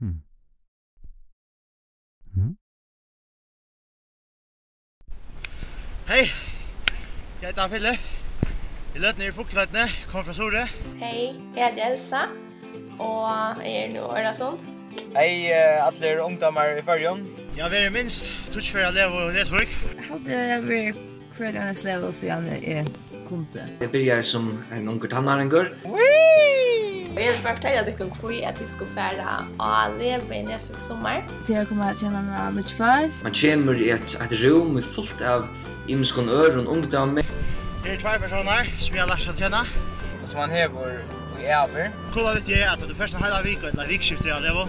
Hej, jeg heter Fille. Jeg løt ned I Fugtløtene, kom fra Sore. Hej, jeg heter Elsa, og jeg nu Ørlasund. Hej, alle ungdomar I Førjun. Jeg har vært minst 24 elever og Nesvik. Jeg hadde vært kveldens level så jeg kunde. Jeg begynte som en unger tannharengur. Jeg vil bare fortelle dere hvor at vi skulle fære og leve I Nesvik sommer. Til jeg kommer til en nytt far. Man kommer I et rom fullt av imskon øron ungdom. Det 2 personer som jeg har lært å kjenne. Og som han hever I Ever. Kola vet jeg at det første hele vik og et vikskifte av level.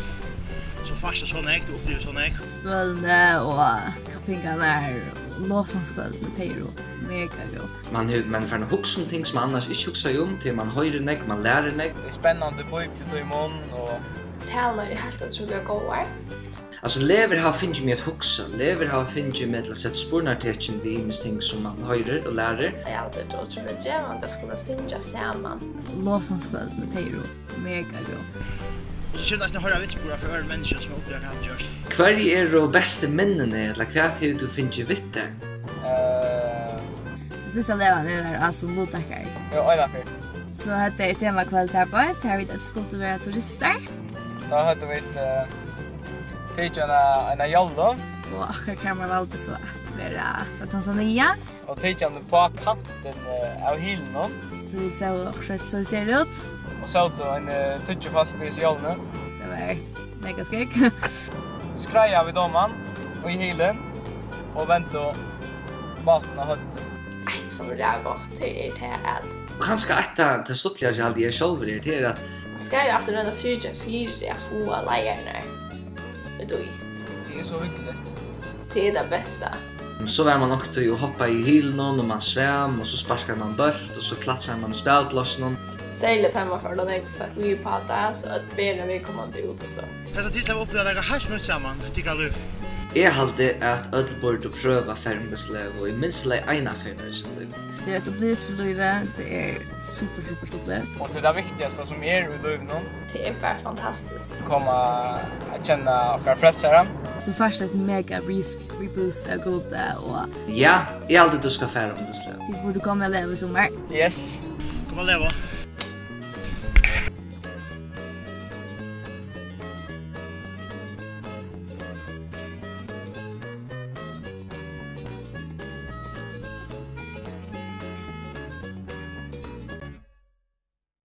Så faktisk sånn jeg, du opplever sånn jeg. Spølene og kappingene låsanskvøld med teiro. Mega god. Man får hugsa ting som man annars ikke hugsa til man høyrer nek, man lærer nek. Det spennende bøyp til I mån og... Taler helt utrolig gode. Altså, lever har finnes med et hugsa. Lever har finnes med til å sette spornartetjen de imens ting som man høyrer og lærer. Jeg har alltid utrolig djevant at skulle synge sammen. Låsanskvøld med teiro. Mega god. Og så kommer jeg høyre vitsbora for øren mennesker som opplever hva han gjør. Hver de beste minnene, eller hva har du finnes vitt der? Sista levande alltså mottackar. Ja, oj för. Så hade jag tema kvalitet på det. Här vid att skulle vara turister. Då hade vi teacherna en jollo. Och akkurat kamera valde så att vara från Tanzania. Och teacherna på kanten av hillen. Så vi så akkurat så ser det ut. Och så då en touch fast på jollo. Det var mega skräck. Skraja vid doman och I hillen. Och vänta vattna hött. Ett som det har gått till att Kanske ett det stuttligaste jag aldrig själv det att man ska ju alltid runda syrja fyra få lejarna. Det är så hyggligt. Det är det bästa. så var man också ju hoppa I hilen och man sväm och så sparkar man bolt och så klättrar man spelplatsen. Särskilt hemma för den för vi på det så att benen vi kommer ut och så. Detta tidsläpp upplever jag helt nytt samman, tycker du? Jeg halte at öll borde prøva fermdeslev og I minst lei eina fermdeslev. Det är ett upplevelseförlöjve. Det är super upplevt. Och det viktigaste som I livet nu. Det är bara fantastiskt. Komma att känna och frälsare. Så först ett mega reboost av goda och Ja, jeg halte du skal fermdeslev. det borde komma och leva I sommar. Yes. Kom och leva.